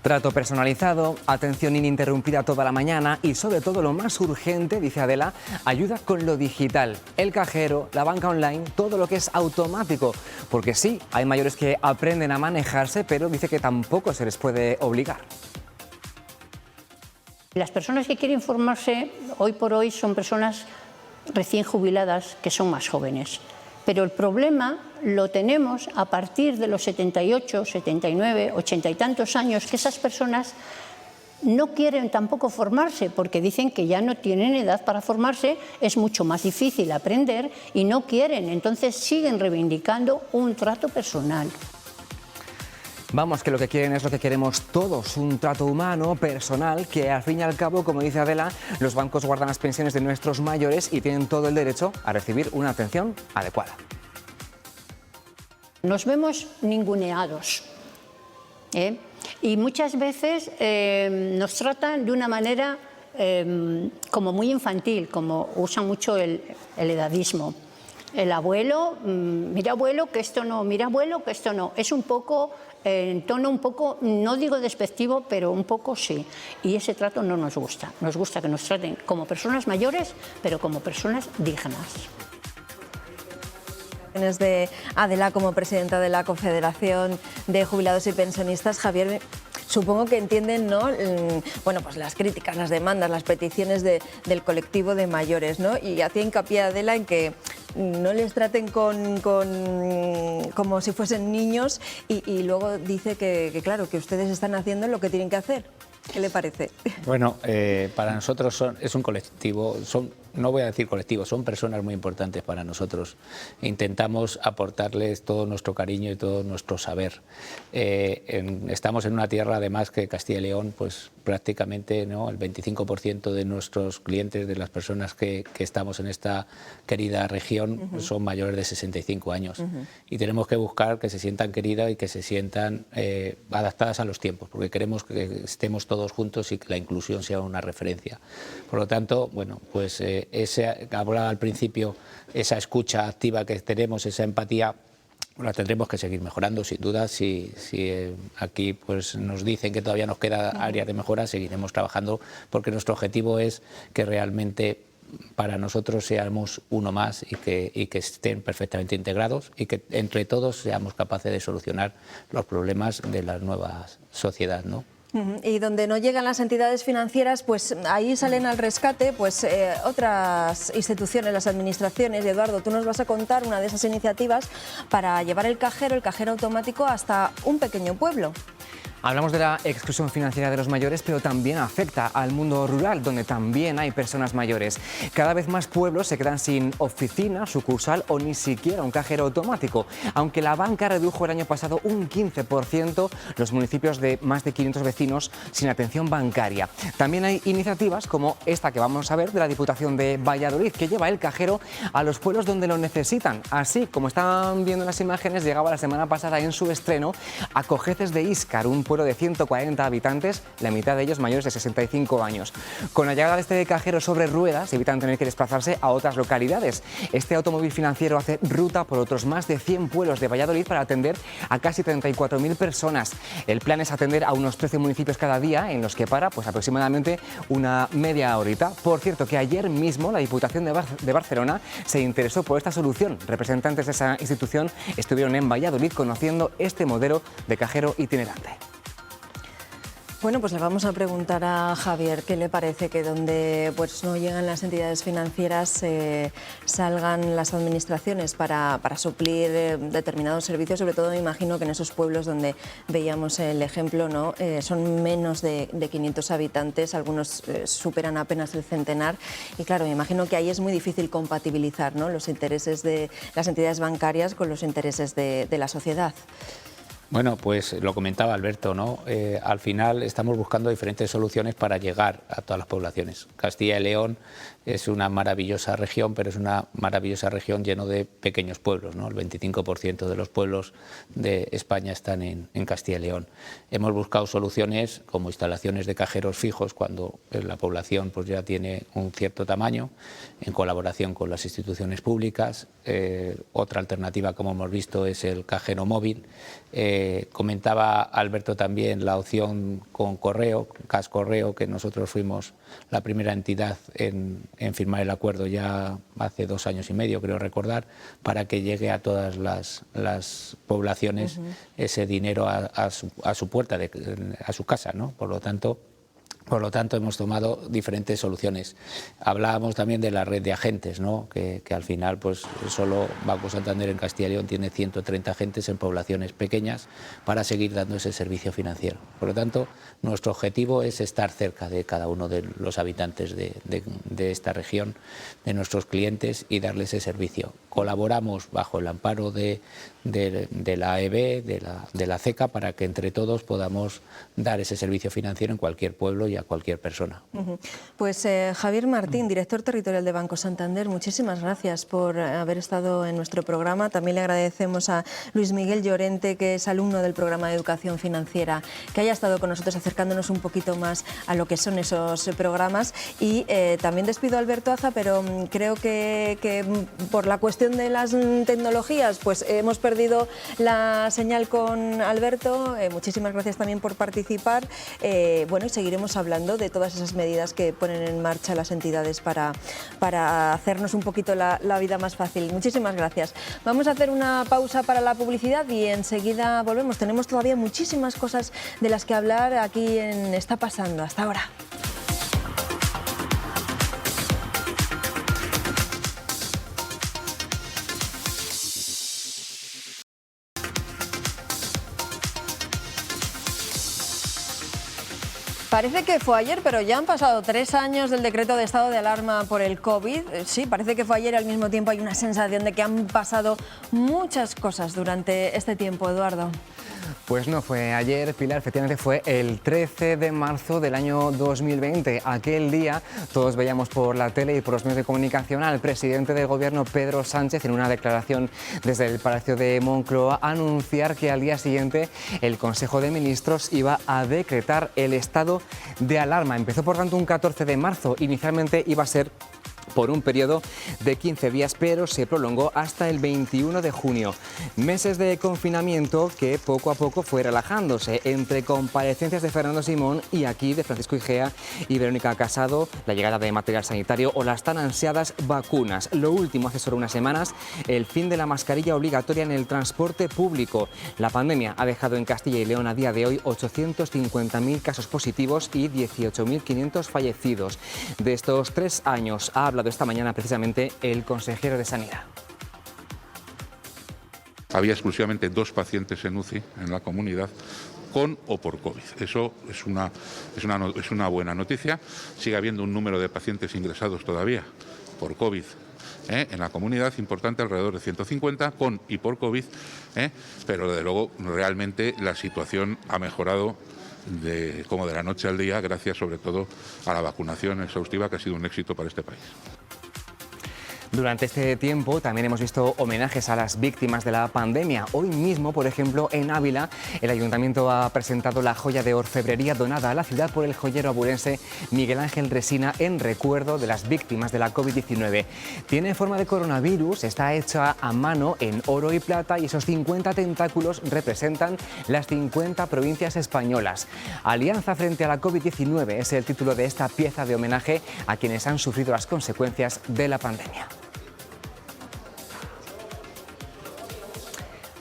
Trato personalizado, atención ininterrumpida toda la mañana y, sobre todo, lo más urgente, dice Adela, ayuda con lo digital, el cajero, la banca online, todo lo que es automático. Porque sí, hay mayores que aprenden a manejarse, pero dice que tampoco se les puede obligar. Las personas que quieren formarse hoy por hoy son personas recién jubiladas que son más jóvenes. Pero el problema lo tenemos a partir de los 78, 79, 80 y tantos años, que esas personas no quieren tampoco formarse porque dicen que ya no tienen edad para formarse, es mucho más difícil aprender y no quieren. Entonces siguen reivindicando un trato personal. Vamos, que lo que quieren es lo que queremos todos, un trato humano, personal, que al fin y al cabo, como dice Adela, los bancos guardan las pensiones de nuestros mayores y tienen todo el derecho a recibir una atención adecuada. Nos vemos ninguneados, ¿eh? Y muchas veces nos tratan de una manera como muy infantil, como usan mucho el edadismo. El abuelo, mira abuelo que esto no, mira abuelo que esto no. Es un poco, en tono un poco, no digo despectivo, pero un poco sí. Y ese trato no nos gusta. Nos gusta que nos traten como personas mayores, pero como personas dignas. De Adela como presidenta de la Confederación de Jubilados y Pensionistas. Javier, supongo que entienden, ¿no? Bueno, pues las críticas, las demandas, las peticiones del colectivo de mayores, ¿no? Y hacía hincapié Adela en que no les traten como si fuesen niños y luego dice que claro, que ustedes están haciendo lo que tienen que hacer. ¿Qué le parece? Bueno, para nosotros es un colectivo, no voy a decir colectivo, son personas muy importantes para nosotros. Intentamos aportarles todo nuestro cariño y todo nuestro saber. Estamos en una tierra, además, que Castilla y León, pues prácticamente, ¿no?, el 25% de nuestros clientes, de las personas que estamos en esta querida región, son mayores de 65 años. Y tenemos que buscar que se sientan queridas y que se sientan adaptadas a los tiempos, porque queremos que estemos todos juntos y que la inclusión sea una referencia. Por lo tanto, bueno, pues hablaba al principio, esa escucha activa que tenemos, esa empatía, La tendremos que seguir mejorando, sin duda. Si aquí pues nos dicen que todavía nos queda área de mejora, seguiremos trabajando, porque nuestro objetivo es que realmente para nosotros seamos uno más y que estén perfectamente integrados y que entre todos seamos capaces de solucionar los problemas de la nueva sociedad, ¿no? Y donde no llegan las entidades financieras, pues ahí salen al rescate pues otras instituciones, las administraciones. Y Eduardo, tú nos vas a contar una de esas iniciativas para llevar el cajero automático hasta un pequeño pueblo. Hablamos de la exclusión financiera de los mayores, pero también afecta al mundo rural, donde también hay personas mayores. Cada vez más pueblos se quedan sin oficina, sucursal o ni siquiera un cajero automático. Aunque la banca redujo el año pasado un 15% los municipios de más de 500 vecinos sin atención bancaria. También hay iniciativas como esta que vamos a ver de la Diputación de Valladolid, que lleva el cajero a los pueblos donde lo necesitan. Así, como están viendo en las imágenes, llegaba la semana pasada en su estreno a Cojeces de Íscar, un pueblo de 140 habitantes, la mitad de ellos mayores de 65 años. Con la llegada de este cajero sobre ruedas, evitan tener que desplazarse a otras localidades. Este automóvil financiero hace ruta por otros más de 100 pueblos de Valladolid para atender a casi 34.000 personas. El plan es atender a unos 13 municipios cada día, en los que para pues aproximadamente una media horita. Por cierto, que ayer mismo la Diputación de Barcelona se interesó por esta solución. Representantes de esa institución estuvieron en Valladolid conociendo este modelo de cajero itinerante. Bueno, pues le vamos a preguntar a Javier qué le parece que donde pues no llegan las entidades financieras salgan las administraciones para suplir determinados servicios. Sobre todo me imagino que en esos pueblos donde veíamos el ejemplo, ¿no? Son menos de 500 habitantes, algunos superan apenas el centenar y claro, me imagino que ahí es muy difícil compatibilizar, ¿no?, los intereses de las entidades bancarias con los intereses de la sociedad. Bueno, pues lo comentaba Alberto, ¿no? Al final estamos buscando diferentes soluciones para llegar a todas las poblaciones. Castilla y León es una maravillosa región, pero es una maravillosa región lleno de pequeños pueblos, ¿no? El 25% de los pueblos de España están en Castilla y León. Hemos buscado soluciones como instalaciones de cajeros fijos cuando la población pues ya tiene un cierto tamaño, en colaboración con las instituciones públicas. Otra alternativa, como hemos visto, es el cajero móvil. Comentaba Alberto también la opción con correo, CAS Correo, que nosotros fuimos la primera entidad en firmar el acuerdo ya hace 2 años y medio, creo recordar, para que llegue a todas las poblaciones ese dinero a su puerta, a su casa, ¿no? Por lo tanto, hemos tomado diferentes soluciones. Hablábamos también de la red de agentes, ¿no? que al final pues solo Banco Santander en Castilla y León tiene 130 agentes en poblaciones pequeñas para seguir dando ese servicio financiero. Por lo tanto, nuestro objetivo es estar cerca de cada uno de los habitantes de esta región, de nuestros clientes, y darles ese servicio. Colaboramos bajo el amparo de la AEB, de la CECA, para que entre todos podamos dar ese servicio financiero en cualquier pueblo y a cualquier persona. Pues Javier Martín, director territorial de Banco Santander, muchísimas gracias por haber estado en nuestro programa. También le agradecemos a Luis Miguel Llorente, que es alumno del programa de Educación Financiera, que haya estado con nosotros acercándonos un poquito más a lo que son esos programas. Y también despido a Alberto Aza, pero creo que por la cuestión de las tecnologías pues hemos perdido la señal con Alberto. Muchísimas gracias también por participar. Bueno, y seguiremos hablando de todas esas medidas que ponen en marcha las entidades para hacernos un poquito la vida más fácil. Muchísimas gracias. Vamos a hacer una pausa para la publicidad y enseguida volvemos. Tenemos todavía muchísimas cosas de las que hablar aquí en Está Pasando. Hasta ahora. Parece que fue ayer, pero ya han pasado 3 años del decreto de estado de alarma por el COVID. Sí, parece que fue ayer, al mismo tiempo hay una sensación de que han pasado muchas cosas durante este tiempo, Eduardo. Pues no fue ayer, Pilar, efectivamente fue el 13 de marzo del año 2020. Aquel día todos veíamos por la tele y por los medios de comunicación al presidente del Gobierno, Pedro Sánchez, en una declaración desde el Palacio de Moncloa, anunciar que al día siguiente el Consejo de Ministros iba a decretar el estado de alarma. Empezó, por tanto, un 14 de marzo. Inicialmente iba a ser por un periodo de 15 días, pero se prolongó hasta el 21 de junio. Meses de confinamiento que poco a poco fue relajándose, entre comparecencias de Fernando Simón y aquí de Francisco Igea y Verónica Casado, la llegada de material sanitario o las tan ansiadas vacunas. Lo último, hace solo unas semanas, el fin de la mascarilla obligatoria en el transporte público. La pandemia ha dejado en Castilla y León a día de hoy 850.000 casos positivos y 18.500 fallecidos. De estos 3 años ha hablado esta mañana precisamente el consejero de Sanidad. Había exclusivamente 2 pacientes en UCI en la comunidad con o por COVID. Eso es una buena noticia. Sigue habiendo un número de pacientes ingresados todavía por COVID en la comunidad importante, alrededor de 150 con y por COVID, pero desde luego realmente la situación ha mejorado como de la noche al día, gracias sobre todo a la vacunación exhaustiva, que ha sido un éxito para este país. Durante este tiempo también hemos visto homenajes a las víctimas de la pandemia. Hoy mismo, por ejemplo, en Ávila, el Ayuntamiento ha presentado la joya de orfebrería donada a la ciudad por el joyero abulense Miguel Ángel Resina en recuerdo de las víctimas de la COVID-19. Tiene forma de coronavirus, está hecha a mano en oro y plata y esos 50 tentáculos representan las 50 provincias españolas. Alianza frente a la COVID-19 es el título de esta pieza de homenaje a quienes han sufrido las consecuencias de la pandemia.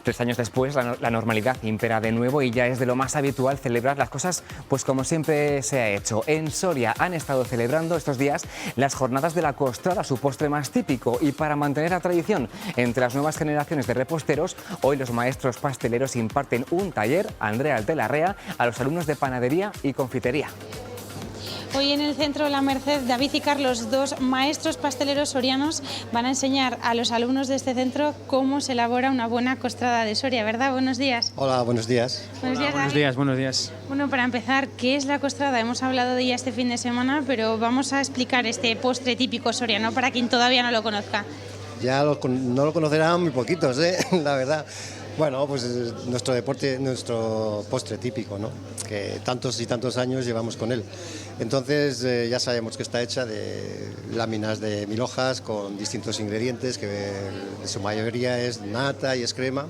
3 años después, la normalidad impera de nuevo y ya es de lo más habitual celebrar las cosas pues como siempre se ha hecho. En Soria han estado celebrando estos días las jornadas de la Costrada, su postre más típico, y para mantener la tradición entre las nuevas generaciones de reposteros, hoy los maestros pasteleros imparten un taller, Andrea Altelarrea, a los alumnos de panadería y confitería. Hoy en el Centro de la Merced, David y Carlos, 2 maestros pasteleros sorianos, van a enseñar a los alumnos de este centro cómo se elabora una buena costrada de Soria, ¿verdad? Buenos días. Hola, buenos días. Buenos días, David. Buenos días. Bueno, para empezar, ¿qué es la costrada? Hemos hablado de ella este fin de semana, pero vamos a explicar este postre típico soriano para quien todavía no lo conozca. Ya no lo conocerán muy poquitos, la verdad. Bueno, pues nuestro postre típico, ¿no? Que tantos y tantos años llevamos con él. Entonces ya sabemos que está hecha de láminas de 1000 hojas con distintos ingredientes, que en su mayoría es nata y es crema.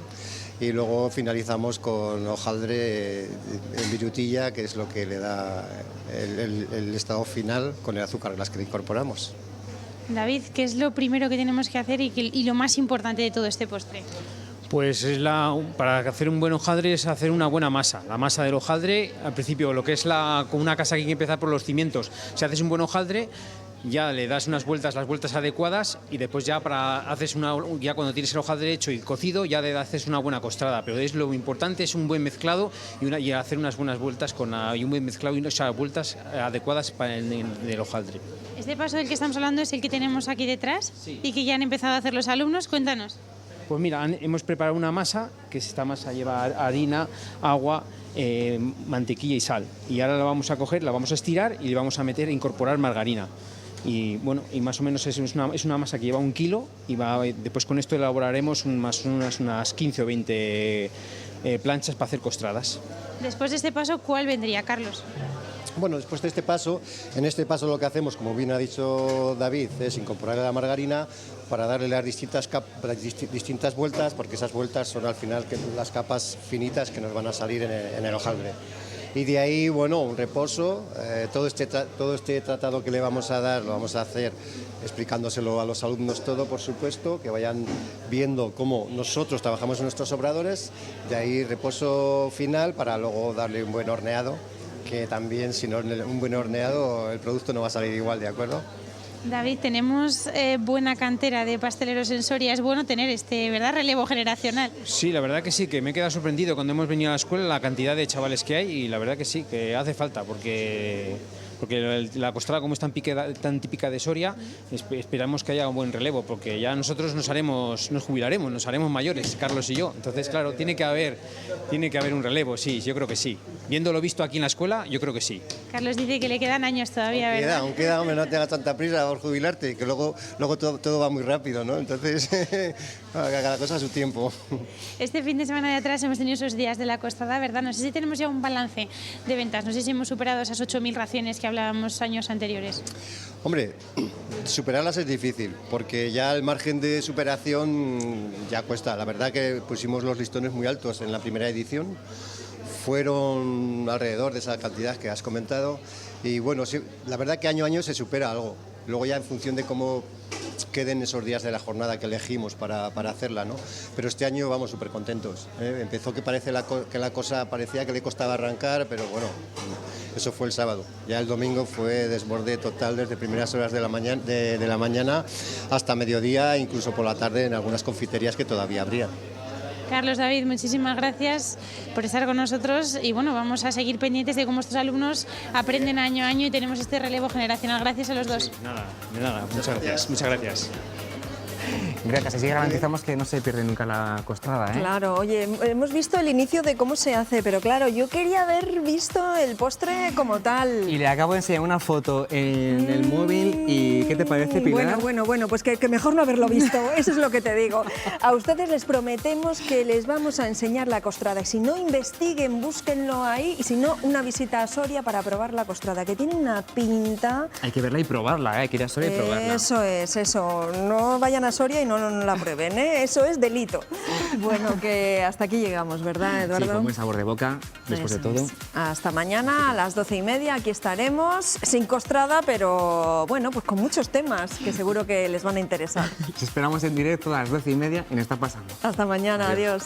Y luego finalizamos con hojaldre en virutilla, que es lo que le da el estado final con el azúcar glass que le incorporamos. David, ¿qué es lo primero que tenemos que hacer y lo más importante de todo este postre? Pues para hacer un buen hojaldre es hacer una buena masa. La masa del hojaldre, al principio, lo que es con una casa que hay que empezar por los cimientos. Si haces un buen hojaldre, ya le das las vueltas adecuadas y después ya ya cuando tienes el hojaldre hecho y cocido, ya le haces una buena costrada. Pero lo importante es un buen mezclado y hacer unas buenas vueltas y un buen mezclado y unas vueltas adecuadas para el hojaldre. Este paso del que estamos hablando es el que tenemos aquí detrás, sí, y que ya han empezado a hacer los alumnos. Cuéntanos. Pues mira, hemos preparado una masa, que esta masa lleva harina, agua, mantequilla y sal. Y ahora la vamos a coger, la vamos a estirar y le vamos a incorporar margarina. Y bueno, y más o menos es una masa que lleva 1 kilo y después con esto elaboraremos unas 15 o 20 planchas para hacer costradas. Después de este paso, ¿cuál vendría, Carlos? Bueno, después de este paso, en este paso lo que hacemos, como bien ha dicho David, es incorporar la margarina para darle las distintas vueltas, porque esas vueltas son al final las capas finitas que nos van a salir en el hojaldre. Y de ahí, bueno, un reposo. Todo este tratado que le vamos a dar lo vamos a hacer explicándoselo a los alumnos todo, por supuesto, que vayan viendo cómo nosotros trabajamos en nuestros obradores. De ahí reposo final para luego darle un buen horneado, que también sin un buen horneado el producto no va a salir igual, ¿de acuerdo? David, tenemos buena cantera de pasteleros en Soria. Es bueno tener ¿verdad?, relevo generacional. Sí, la verdad que sí, que me he quedado sorprendido cuando hemos venido a la escuela la cantidad de chavales que hay y la verdad que sí, que hace falta porque la costrada, como es tan típica de Soria, esperamos que haya un buen relevo, porque ya nosotros nos jubilaremos, nos haremos mayores, Carlos y yo. Entonces, claro, tiene que haber un relevo, sí, yo creo que sí. Viendo lo visto aquí en la escuela, yo creo que sí. Carlos dice que le quedan años todavía, ¿verdad? Aún queda, hombre, no te hagas tanta prisa por jubilarte, que luego todo va muy rápido, ¿no? Entonces, cada cosa a su tiempo. Este fin de semana de atrás hemos tenido esos días de la costada, ¿verdad? No sé si tenemos ya un balance de ventas, no sé si hemos superado esas 8.000 raciones que hablábamos años anteriores. Hombre, superarlas es difícil, porque ya el margen de superación ya cuesta. La verdad que pusimos los listones muy altos en la primera edición, fueron alrededor de esa cantidad que has comentado, y bueno, sí, la verdad que año a año se supera algo. Luego ya en función de cómo queden esos días de la jornada que elegimos para hacerla, ¿no? Pero este año vamos súper contentos, ¿eh? Empezó que la cosa parecía que le costaba arrancar, pero bueno, eso fue el sábado. Ya el domingo fue desborde total desde primeras horas de la mañana hasta mediodía, incluso por la tarde en algunas confiterías que todavía abrían. Carlos, David, muchísimas gracias por estar con nosotros y bueno, vamos a seguir pendientes de cómo estos alumnos aprenden año a año y tenemos este relevo generacional. Gracias a los dos. Sí, nada, muchas gracias. Gracias, así garantizamos que no se pierde nunca la costada, ¿eh? Claro, oye, hemos visto el inicio de cómo se hace, pero claro, yo quería haber visto el postre como tal. Y le acabo de enseñar una foto en el móvil y ¿qué te parece, Pilar? Bueno, pues que mejor no haberlo visto, eso es lo que te digo. A ustedes les prometemos que les vamos a enseñar la costrada y si no, investiguen, búsquenlo ahí y si no, una visita a Soria para probar la costrada, que tiene una pinta... Hay que verla y probarla, hay que ir a Soria y probarla. Eso es, eso, no vayan a Soria y no la prueben, ¿eh? Eso es delito. Bueno, que hasta aquí llegamos, ¿verdad, Eduardo? Sí, con buen sabor de boca, después de todo. Hasta mañana a las 12:30, aquí estaremos, sin costrada, pero bueno, pues con muchos temas que seguro que les van a interesar. Les esperamos en directo a las 12:30 y nos está pasando. Hasta mañana, adiós.